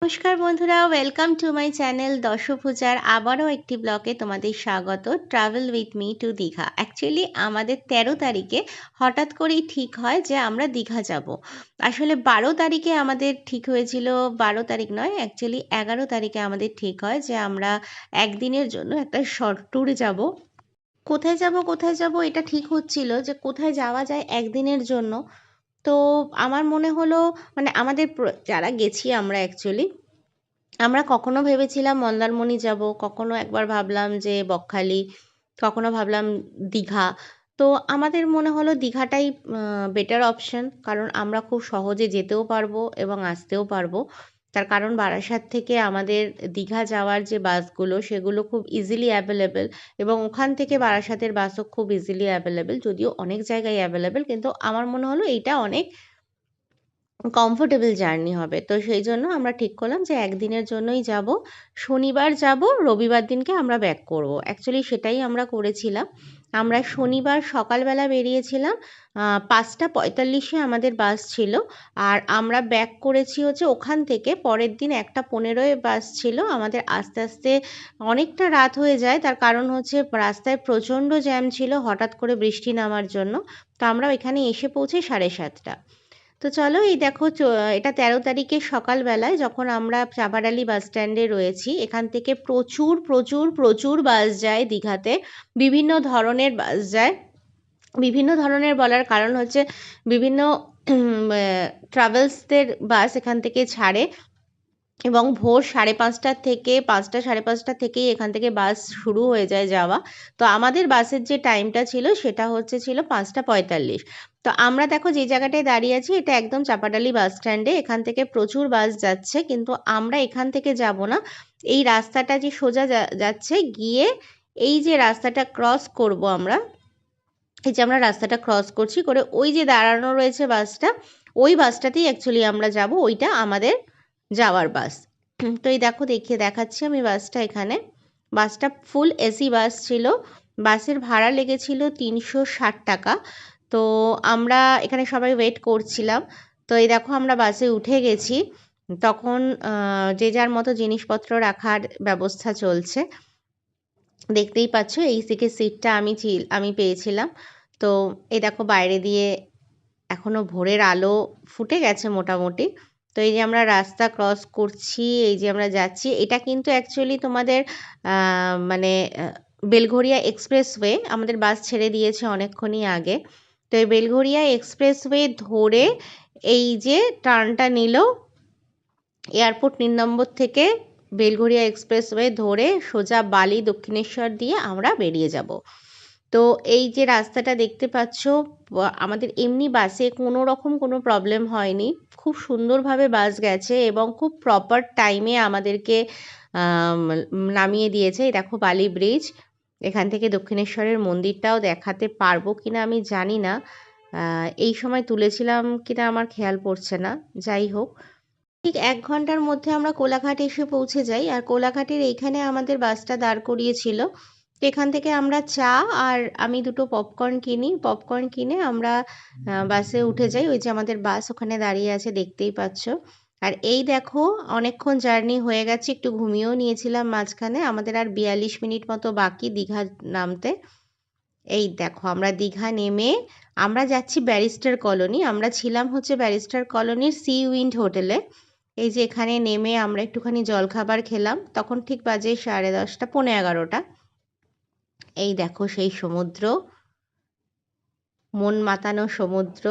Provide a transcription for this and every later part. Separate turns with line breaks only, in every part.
নমস্কার বন্ধুরা, welcome to my channel দশভুজার আবারও একটি ব্লগে তোমাদের স্বাগত। Travel with me two Digha. Actually আমাদের 13 তারিখে হঠাৎ করেই ঠিক হয় যে আমরা দীঘা যাব। আসলে 12 তারিখে আমাদের ঠিক হয়েছিল, 12 তারিখ নয়, অ্যাকচুয়ালি 11 তারিখে আমাদের ঠিক হয় যে আমরা একদিনের জন্য একটা শর্ট ট্যুরে যাব। কোথায় যাব এটা ঠিক হচ্ছিল যে কোথায় যাওয়া যায় একদিনের জন্য। তো আমার মনে হলো, মানে আমাদের যারা গেছি আমরা অ্যাকচুয়ালি, আমরা কখনো ভেবেছিলাম মন্দারমণি যাব, কখনো একবার ভাবলাম যে বকখালি, কখনো ভাবলাম দীঘা। তো আমাদের মনে হলো দীঘাটাই বেটার অপশন, কারণ আমরা খুব সহজে যেতেও পারবো এবং আসতেও পারবো। তার কারণ বারাসাত থেকে আমাদের দীঘা যাওয়ার যে বাসগুলো সেগুলো খুব ইজিলি অ্যাভেলেবেল, এবং ওখান থেকে বারাসাতের বাসও খুব ইজিলি অ্যাভেলেবেল, যদিও অনেক জায়গায় অ্যাভেলেবেল, কিন্তু আমার মনে হলো এইটা অনেক কমফোর্টেবল জার্নি হবে। তো সেই জন্য আমরা ঠিক করলাম যে একদিনের জন্যই যাব। শনিবার যাব, রবিবার দিনকে আমরা ব্যাক করব। অ্যাকচুয়ালি সেটাই আমরা করেছিলাম। আমরা শনিবার সকালবেলা বেরিয়েছিলাম, 5:45-এ আমাদের বাস ছিল। আর আমরা ব্যাক করেছি হচ্ছে ওখান থেকে পরের দিন 1:15-এ বাস ছিল। আমাদের আস্তে আস্তে অনেকটা রাত হয়ে যায়, তার কারণ হচ্ছে রাস্তায় প্রচণ্ড জ্যাম ছিল হঠাৎ করে বৃষ্টি নামার জন্য। তো আমরা এখানে এসে পৌঁছে 7:30। তো চলো, এই দেখো এটা 13 তারিখের সকালবেলায় যখন আমরা চাপাডালি বাস স্ট্যান্ডে রয়েছি। এখান থেকে প্রচুর প্রচুর প্রচুর বাস যায় দীঘাতে, বিভিন্ন ধরনের বাস যায়। বিভিন্ন ধরনের বলার কারণ হচ্ছে বিভিন্ন ট্রাভেলসদের বাস এখান থেকে ছাড়ে, এবং ভোর 5:30 থেকে 5টা 5:30 থেকেই এখান থেকে বাস শুরু হয়ে যায় যাওয়া। তো আমাদের বাসের যে টাইমটা ছিল সেটা ছিল 5:45। তো আমরা দেখো যে জায়গাটায় দাঁড়িয়ে আছি এটা একদম চাপাডালি বাস স্ট্যান্ডে। এখান থেকে প্রচুর বাস যাচ্ছে, কিন্তু আমরা এখান থেকে যাব না। এই রাস্তাটা যে সোজা যাচ্ছে গিয়ে, এই যে রাস্তাটা ক্রস করব আমরা, এই যে আমরা রাস্তাটা ক্রস করছি করে ওই যে দাঁড়ানো রয়েছে বাসটা, ওই বাসটাতেই অ্যাকচুয়ালি আমরা যাব, ওইটা আমাদের যাওয়ার বাস। তো এই দেখো দেখাচ্ছি আমি বাসটা এখানে। বাসটা ফুল এসি বাস ছিল। বাসের ভাড়া লেগেছিল 360 টাকা। তো আমরা এখানে সবাই ওয়েট করছিলাম। তো এই দেখো আমরা বাসে উঠে গেছি। তখন যে যার মতো জিনিসপত্র রাখার ব্যবস্থা চলছে। দেখতেই পাচ্ছ এই দিকে সিটটা আমি পেয়েছিলাম। তো এই দেখো বাইরে দিয়ে এখনো ভোরের আলো ফুটে গেছে মোটামুটি। তো এই যে আমরা রাস্তা ক্রস করছি, এই যে আমরা যাচ্ছি, এটা কিন্তু অ্যাকচুয়ালি তোমাদের মানে বেলঘরিয়া এক্সপ্রেসওয়ে। আমাদের বাস ছেড়ে দিয়েছে অনেকক্ষণই আগে। তো এই বেলঘরিয়া এক্সপ্রেসওয়ে ধরে এই যে টার্নটা নিল, এয়ারপোর্ট 3 নম্বর থেকে বেলঘরিয়া এক্সপ্রেসওয়ে ধরে সোজা বালি দক্ষিণেশ্বর দিয়ে আমরা বেরিয়ে যাব। তো এই যে রাস্তাটা দেখতে পাচ্ছ, আমাদের এমনি বাসে কোনো রকম কোনো প্রবলেম হয়নি। খুব সুন্দরভাবে বাস গেছে এবং খুব প্রপার টাইমে আমাদেরকে নামিয়ে দিয়েছে। এই দেখো বালি ব্রিজ। এখান থেকে দক্ষিণেশ্বরের মন্দিরটাও দেখাতে পারবো কিনা আমি জানি না, এই সময় তুলেছিলাম কিনা আমার খেয়াল পড়ছে না। যাই হোক, ঠিক 1 ঘন্টার মধ্যে আমরা কোলাঘাট এসে পৌঁছে যাই। আর কোলাঘাটের এইখানে আমাদের বাসটা দাঁড় করিয়েছিল। এখান থেকে আমরা চা আর আমি 2টো পপকর্ন কিনি। পপকর্ন কিনে আমরা বাসে উঠে যাই। ওই যে আমাদের বাস ওখানে দাঁড়িয়ে আছে, দেখতেই পাচ্ছ। আর এই দেখো, অনেকক্ষণ জার্নি হয়ে গেছে, একটু ঘুমিয়েও নিয়েছিলাম মাঝখানে। আমাদের আর 42 মিনিট মতো বাকি দীঘা নামতে। এই দেখো আমরা দীঘা নেমে আমরা যাচ্ছি ব্যারিস্টার কলোনি। আমরা ছিলাম হচ্ছে ব্যারিস্টার কলোনির সি উইন্ড হোটেলে। এই যে এখানে নেমে আমরা একটুখানি জলখাবার খেলাম, তখন ঠিক বাজে 10:30, 11:15। এই দেখো সেই সমুদ্র, মন মাতানো সমুদ্র।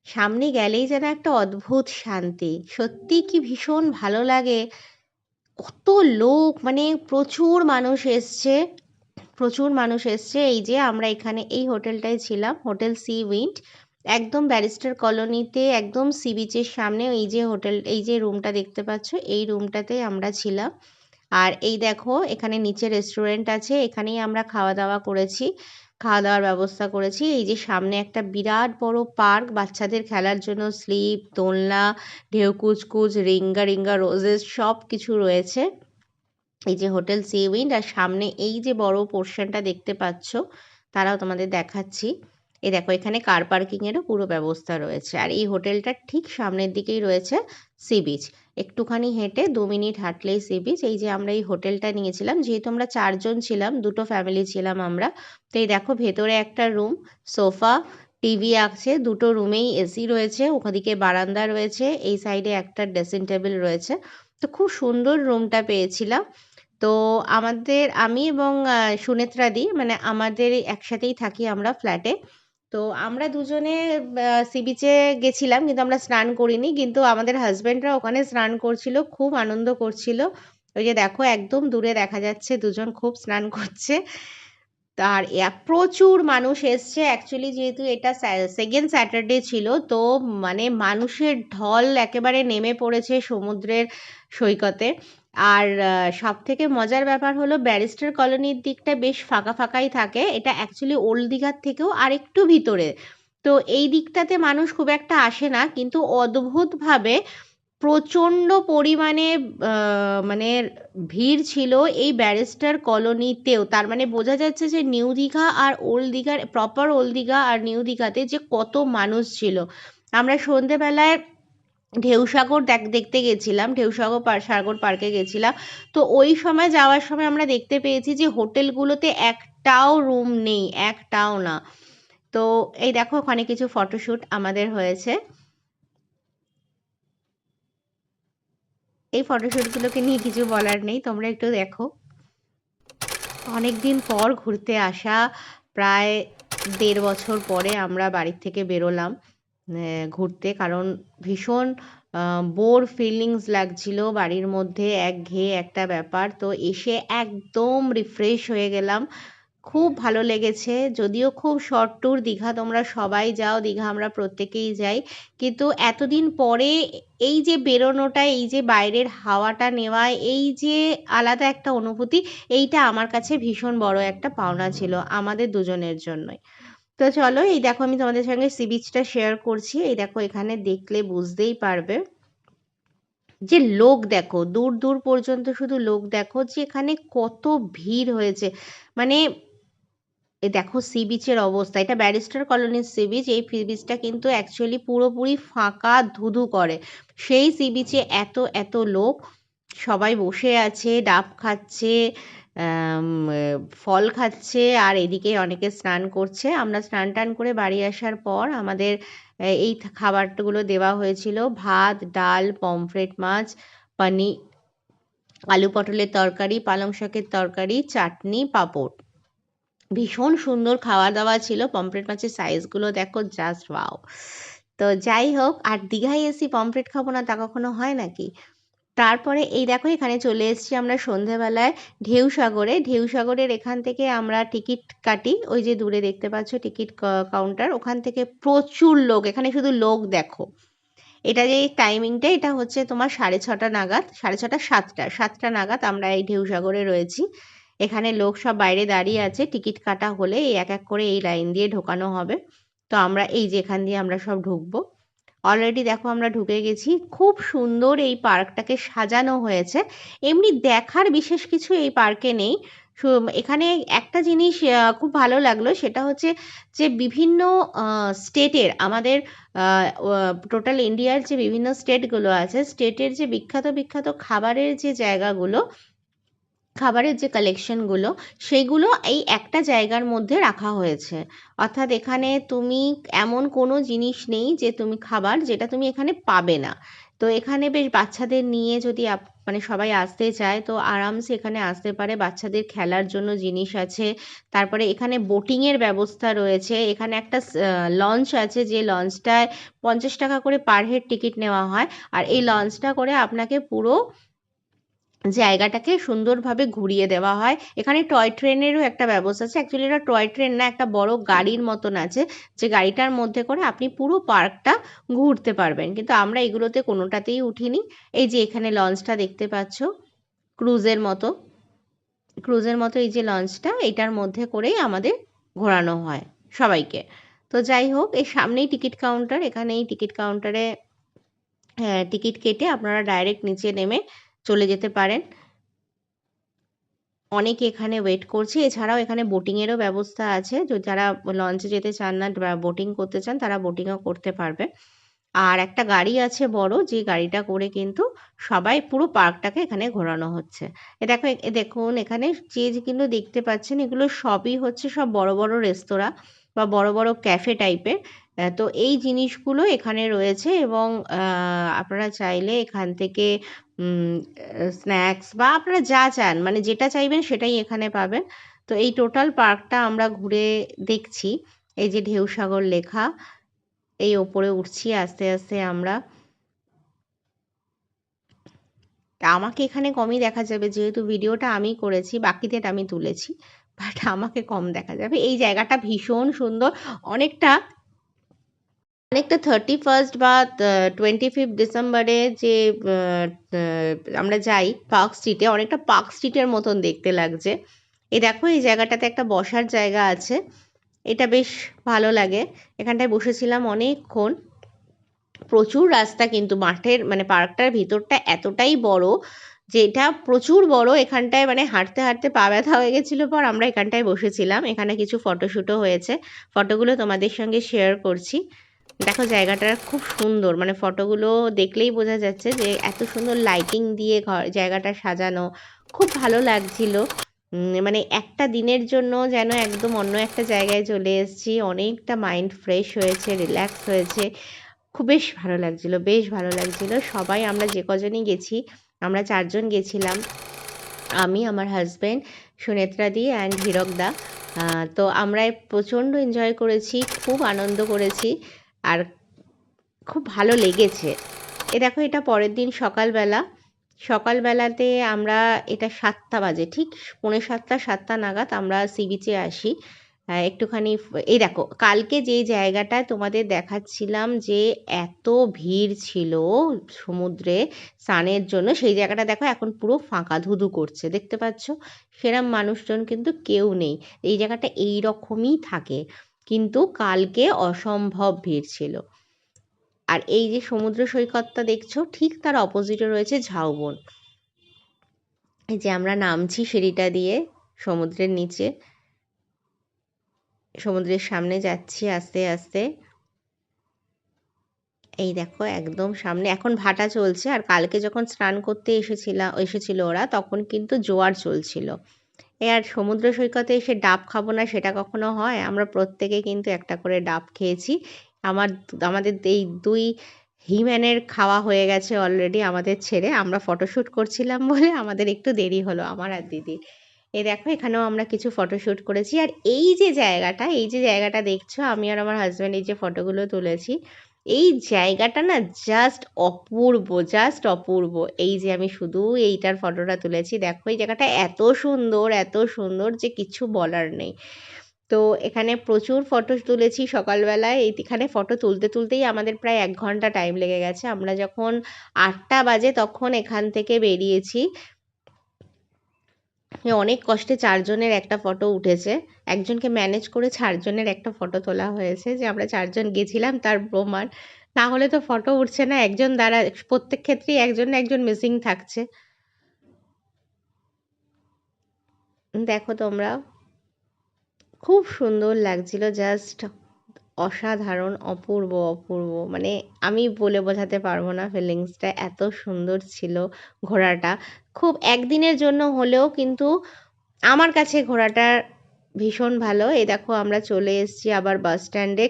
সামনে গেলেই যেন একটা অদ্ভুত শান্তি, সত্যি কি ভীষণ ভালো লাগে। কত লোক, মানে প্রচুর মানুষ এসছে, প্রচুর মানুষ এসছে। এই যে আমরা এখানে এই হোটেলটায় ছিলাম, হোটেল সি উইন্ড, একদম ব্যারিস্টার কলোনিতে, একদম সি বিচের সামনে। এই যে হোটেল, এই যে রুমটা দেখতে পাচ্ছ, এই রুমটাতে আমরা ছিলাম। আর এই দেখো এখানে নিচে রেস্টুরেন্ট আছে, এখানেই আমরা খাওয়া দাওয়া করেছি, খাওয়া দাওয়ার ব্যবস্থা করেছি। এই যে সামনে একটা বিরাট বড় পার্ক, বাচ্চাদের খেলার জন্য স্লিপ, দোলনা, ঢেউ কুচকুচ, রিঙ্গা রিঙ্গা রোজেস সব কিছু রয়েছে। এই যে হোটেল সি উইন্ড, আর সামনে এই যে বড় পোর্শনটা দেখতে পাচ্ছ, তারাও তোমাদের দেখাচ্ছি। এই দেখো এখানে কার পার্কিংয়েরও পুরো ব্যবস্থা রয়েছে। আর এই হোটেলটার ঠিক সামনের দিকেই রয়েছে সি বিচ। একটুখানি হেঁটে 2 মিনিট হাঁটলেই সি বিচ। এই যে আমরা এই হোটেলটা নিয়েছিলাম, যেহেতু আমরা 4 জন ছিলাম, 2টো ফ্যামিলি ছিলাম আমরা। তো এই দেখো ভেতরে একটা রুম, সোফা, টিভি আছে, 2টো রুমেই এসি রয়েছে, ওদিকে বারান্দা রয়েছে, এই সাইডে একটা ড্রেসিং টেবিল রয়েছে। তো খুব সুন্দর রুমটা পেয়েছিলাম। তো আমি এবং সুনেত্রাদি মানে আমাদের একসাথেই থাকি আমরা ফ্ল্যাটে। তো আমরা দুজনে সি বিচে গেছিলাম, কিন্তু আমরা স্নান করিনি। কিন্তু আমাদের হাসব্যান্ডরা ওখানে স্নান করছিল, খুব আনন্দ করছিল। ওই যে দেখো একদম দূরে দেখা যাচ্ছে দুজন খুব স্নান করছে। আর প্রচুর মানুষ এসছে অ্যাকচুয়ালি, যেহেতু এটা সেকেন্ড স্যাটারডে ছিল, তো মানে মানুষের ঢল একেবারে নেমে পড়েছে সমুদ্রের সৈকতে। আর সব থেকে মজার ব্যাপার হলো ব্যারিস্টার কলোনির দিকটা বেশ ফাঁকা ফাঁকাই থাকে, এটা অ্যাকচুয়ালি ওল্ড দীঘার থেকেও আরেকটু ভিতরে। তো এই দিকটাতে মানুষ খুব একটা আসে না, কিন্তু অদ্ভুতভাবে প্রচণ্ড পরিমাণে মানে ভিড় ছিল এই ব্যারিস্টার কলোনিতেও। তার মানে বোঝা যাচ্ছে যে নিউ দীঘা আর ওল্ড দীঘার, প্রপার ওল্ড দীঘা আর নিউ দীঘাতে যে কত মানুষ ছিল। আমরা সন্ধেবেলায় ঢেউসাগর দেখতে গেছিলাম, সাগর পার্কে গেছিলাম। তো ওই সময় যাওয়ার সময় আমরা দেখতে পেয়েছি যে হোটেলগুলোতে একটাও রুম নেই, একটাও না। তো এই দেখো ওখানে কিছু ফটোশ্যুট আমাদের হয়েছে। এই ফটোশ্যুটগুলোকে নিয়ে কিছু বলার নেই, তোমরা একটু দেখো। অনেকদিন পর ঘুরতে আসা, প্রায় 1.5 বছর পরে আমরা বাড়ির থেকে বেরোলাম ঘুরতে, কারণ ভীষণ বোর ফিলিংস লাগছিল বাড়ির মধ্যে, একঘেয়ে একটা ব্যাপার। তো এসে একদম রিফ্রেশ হয়ে গেলাম, খুব ভালো লেগেছে। যদিও খুব শর্ট ট্যুর, দীঘা তোমরা সবাই যাও, দীঘা আমরা প্রত্যেকেই যাই, কিন্তু এতদিন পরে এই যে বেরোনোটা, এই যে বাইরের হাওয়াটা নেওয়া, এই যে আলাদা একটা অনুভূতি, এইটা আমার কাছে ভীষণ বড় একটা পাওনা ছিল আমাদের দুজনের জন্যই। তো চলো, এই দেখো আমি তোমাদের সঙ্গে সি বিচটা শেয়ার করছি। এই দেখো এখানে দেখলে বুঝতেই পারবে যে লোক দেখো, দূর দূর পর্যন্ত শুধু লোক দেখো যে এখানে কত ভিড় হয়েছে। মানে এই দেখো সি বিচের অবস্থা, এটা ব্যারিস্টার কলোনির সি বিচ। এই সি বিচটা কিন্তু অ্যাকচুয়ালি পুরোপুরি ফাঁকা, ধুধু করে। সেই সি বিচে এত এত লোক, সবাই বসে আছে, ডাব খাচ্ছে, ফল খাচ্ছে, আর এদিকে অনেকে স্নান করছে। আমরা স্নান টান করে বাড়ি আসার পর আমাদের এই খাবারগুলো দেওয়া হয়েছিল: ভাত, ডাল, পমফ্রেট মাছ, পনির, আলু পটলের তরকারি, পালং শাকের তরকারি, চাটনি, পাঁপড়। ভীষণ সুন্দর খাওয়া দাওয়া ছিল। পমফ্রেট মাছের সাইজগুলো দেখো, জাস্ট ওয়াও। তো যাই হোক, আর দীঘায় এসি পমফ্রেট খাবো না তা কখনো হয় নাকি? তারপরে এই দেখো এখানে চলে এসেছি আমরা সন্ধেবেলায় ঢেউসাগরে। ঢেউসাগরের এখান থেকে আমরা টিকিট কাটি, ওই যে দূরে দেখতে পাচ্ছ টিকিট কাউন্টার, ওখান থেকে প্রচুর লোক, এখানে শুধু লোক দেখো। এটা যে টাইমিংটা, এটা হচ্ছে তোমার 6:30 নাগাদ, 6:30, 7টা নাগাদ আমরা এই ঢেউসাগরে রয়েছি। এখানে লোক সব বাইরে দাঁড়িয়ে আছে, টিকিট কাটা হলে এই এক এক করে এই লাইন দিয়ে ঢোকানো হবে। তো আমরা এই যে এখান দিয়ে আমরা সব ঢুকবো। অলরেডি দেখো আমরা ঢুকে গেছি। খুব সুন্দর এই পার্কটাকে সাজানো হয়েছে। এমনি দেখার বিশেষ কিছু এই পার্কে নেই। এখানে একটা জিনিস খুব ভালো লাগলো, সেটা হচ্ছে যে বিভিন্ন স্টেটের, আমাদের টোটাল ইন্ডিয়ার যে বিভিন্ন স্টেটগুলো আছে, স্টেটের যে বিখ্যাত বিখ্যাত খাবারের যে জায়গাগুলো, খাবারের যে কালেকশনগুলো, সেগুলো এই একটা জায়গার মধ্যে রাখা হয়েছে। অর্থাৎ এখানে তুমি এমন কোনো জিনিস নেই যে তুমি খাবার যেটা তুমি এখানে পাবে না। তো এখানে বেশ বাচ্চাদের নিয়ে যদি মানে সবাই আসতে চায় তো আরামসে এখানে আসতে পারে। বাচ্চাদের খেলার জন্য জিনিস আছে। তারপরে এখানে বোটিংয়ের ব্যবস্থা রয়েছে। এখানে একটা লঞ্চ আছে, যে লঞ্চটায় 50 টাকা করে পার হেড টিকিট নেওয়া হয়। আর এই লঞ্চটা করে আপনাকে পুরো জায়গাটাকে সুন্দরভাবে ঘুরিয়ে দেওয়া হয়। এখানে টয় ট্রেনেরও একটা ব্যবস্থা আছে। অ্যাকচুয়ালি এটা টয় ট্রেন না, একটা বড় গাড়ির মতন আছে, যে গাড়িটার মধ্যে করে আপনি পুরো পার্কটা ঘুরতে পারবেন। কিন্তু আমরা এগুলোতে কোনোটাতেই উঠিনি। এই যে এখানে লঞ্চটা দেখতে পাচ্ছ, ক্রুজের মতো, ক্রুজের মতো এই যে লঞ্চটা, এটার মধ্যে করেই আমাদের ঘোরানো হয় সবাইকে। তো যাই হোক, এই সামনেই টিকিট কাউন্টার, এখানে এই টিকিট কাউন্টারে টিকিট কেটে আপনারা ডাইরেক্ট নিচে নেমে চলে যেতে পারেন। অনেকে এখানে ওয়েট করছে। এছাড়াও এখানে বোটিংয়েরও ব্যবস্থা আছে। যারা লঞ্চে যেতে চান না বা বোটিং করতে চান তারা বোটিংও করতে পারবে। আর একটা গাড়ি আছে বড়, যে গাড়িটা করে কিন্তু সবাই পুরো পার্কটাকে এখানে ঘোরানো হচ্ছে। দেখুন এখানে কিন্তু দেখতে পাচ্ছেন, এগুলো সবই হচ্ছে সব বড় বড় রেস্তোরাঁ বা বড় বড় ক্যাফে টাইপের। তো এই জিনিসগুলো এখানে রয়েছে এবং আপনারা চাইলে এখান থেকে স্ন্যাক্স বা আপনারা যা চান মানে যেটা চাইবেন সেটাই এখানে পাবেন। তো এই টোটাল পার্কটা আমরা ঘুরে দেখছি। এই যে ঢেউসাগর লেখা, এই ওপরে উঠছি আস্তে আস্তে আমরা। তা আমাকে এখানে কমই দেখা যাবে, যেহেতু ভিডিওটা আমি করেছি, বাকিদের আমি তুলেছি, বাট আমাকে কম দেখা যাবে। এই জায়গাটা ভীষণ সুন্দর। অনেকটা অনেকটা 31st বা 25 ডিসেম্বরে যে আমরা যাই পার্ক স্ট্রিটে, অনেকটা পার্ক স্ট্রিটের মতন দেখতে লাগছে। দেখো এই জায়গাটাতে একটা বসার জায়গা আছে, এটা বেশ ভালো লাগে। এখানটায় বসেছিলাম অনেকক্ষণ। প্রচুর রাস্তা, কিন্তু মাঠের মানে পার্কটার ভিতরটা এতটাই বড় যে এটা প্রচুর বড়। এখানটায় মানে হাঁটতে হাঁটতে পা ব্যথা হয়ে গেছিলো, পর আমরা এখানটায় বসেছিলাম। এখানে কিছু ফটোশ্যুটও হয়েছে, ফটোগুলো তোমাদের সঙ্গে শেয়ার করছি। দেখো জায়গাটা খুব সুন্দর, মানে ফটোগুলো দেখলেই বোঝা যাচ্ছে যে এত সুন্দর লাইটিং দিয়ে জায়গাটা সাজানো, খুব ভালো লাগছিল। মানে একটা দিনের জন্য যেন একদম অন্য একটা জায়গায় চলে এসেছি, অনেকটা মাইন্ড ফ্রেশ হয়েছে, রিল্যাক্স হয়েছে। খুব বেশ ভালো লাগছিল, বেশ ভালো লাগছিল। সবাই আমরা যে কজনই গেছি, আমরা 4 জন গেছিলাম, আমি, আমার হাজব্যান্ড, সুনেত্রা দি অ্যান্ড হীরক দা। তো আমরা প্রচণ্ড এনজয় করেছি, খুব আনন্দ করেছি আর খুব ভালো লেগেছে। দেখো এটা পরের দিন সকালবেলা। সকালবেলাতে আমরা, এটা 7টা বাজে, ঠিক 6:45 7টা নাগাদ আমরা সি বিচে আসি। একটুখানি এই দেখো কালকে যেই জায়গাটায় তোমাদের দেখাচ্ছিলাম যে এত ভিড় ছিল সমুদ্রে স্নানের জন্য, সেই জায়গাটা দেখো এখন পুরো ফাঁকা, ধুধু করছে, দেখতে পাচ্ছ? সেরম মানুষজন কিন্তু কেউ নেই। এই জায়গাটা এই রকমই থাকে, কিন্তু কালকে অসম্ভব ভিড় ছিল। আর এই যে সমুদ্র সৈকতটা দেখছো, ঠিক তার অপোজিটে রয়েছে ঝাউবন। এই যে আমরা নামছি সিঁড়িটা দিয়ে সমুদ্রের নিচে, সমুদ্রের সামনে যাচ্ছি আস্তে আস্তে। এই দেখো একদম সামনে এখন ভাটা চলছে, আর কালকে যখন স্নান করতে এসেছিল ওরা, তখন কিন্তু জোয়ার চলছিল। আর সমুদ্র সৈকতে এসে ডাব খাবো না সেটা কখনো হয়? আমরা প্রত্যেকে কিন্তু একটা করে ডাব খেয়েছি। আমাদের এই 2 হিম্যানের খাওয়া হয়ে গেছে অলরেডি আমাদের ছেড়ে। আমরা ফটোশ্যুট করছিলাম বলে আমাদের একটু দেরি হলো, আমার আর দিদির। দেখো এখানেও আমরা কিছু ফটোশ্যুট করেছি। আর এই যে জায়গাটা দেখছো, আমি আর আমার হাজব্যান্ড এই যে ফটোগুলো তুলেছি, এই জায়গাটা না জাস্ট অপূর্ব, জাস্ট অপূর্ব। এই যে আমি শুধু এইটার ফটোটা তুলেছি, দেখো এই জায়গাটা এত সুন্দর, এত সুন্দর যে কিছু বলার নেই। তো এখানে প্রচুর ফটো তুলেছি সকালবেলায়। এখানে ফটো তুলতে তুলতেই আমাদের প্রায় 1 ঘন্টা টাইম লেগে গেছে। আমরা যখন 8টা বাজে তখন এখান থেকে বেরিয়েছি। অনেক কষ্টে 4 জনের একটা ফটো উঠেছে। একজনকে ম্যানেজ করে 4 জনের একটা ফটো তোলা হয়েছে, যে আমরা 4 জন গেছিলাম তার প্রমাণ। না হলে তো ফটো উঠছে না, একজন দ্বারা প্রত্যেক ক্ষেত্রেই একজন না একজন মিসিং থাকছে। দেখো তোমরা, খুব সুন্দর লাগছিল, জাস্ট অসাধারণ, অপূর্ব, অপূর্ব। মানে আমি বলে বোঝাতে পারবো না ফিলিংসটা, এত সুন্দর ছিল ঘোরাটা। খুব একদিনের জন্য হলেও কিন্তু আমার কাছে ঘোরাটা ভীষণ ভালো। এই দেখো আমরা চলে এসেছি আবার বাস স্ট্যান্ডে,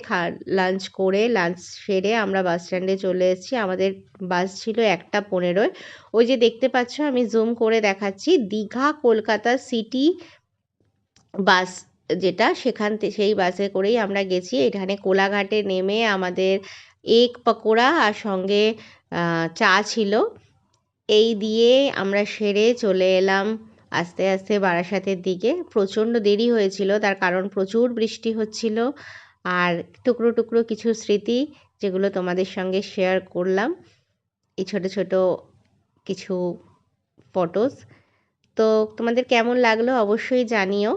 লাঞ্চ সেরে আমরা বাস স্ট্যান্ডে চলে এসেছি। আমাদের বাস ছিল 1:15। ওই যে দেখতে পাচ্ছ, আমি জুম করে দেখাচ্ছি, দীঘা কলকাতা সিটি বাস যেটা, সেই বাসে করেই আমরা গেছি। এখানে কোলাঘাটে নেমে আমাদের এগ পকোড়া আর সঙ্গে চা ছিল, এই দিয়ে আমরা সেরে চলে এলাম আস্তে আস্তে বারাসাতের দিকে। প্রচণ্ড দেরি হয়েছিল, তার কারণ প্রচুর বৃষ্টি হচ্ছিল। আর টুকরো টুকরো কিছু স্মৃতি যেগুলো তোমাদের সঙ্গে শেয়ার করলাম, এই ছোট ছোট কিছু ফটোস। তো তোমাদের কেমন লাগলো অবশ্যই জানিও।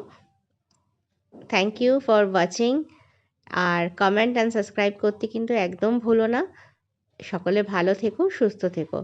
Thank you for watching. আর কমেন্ট অ্যান্ড সাবস্ক্রাইব করতে কিন্তু একদম ভুলো না। সকলে ভালো থেকো, সুস্থ থেকো।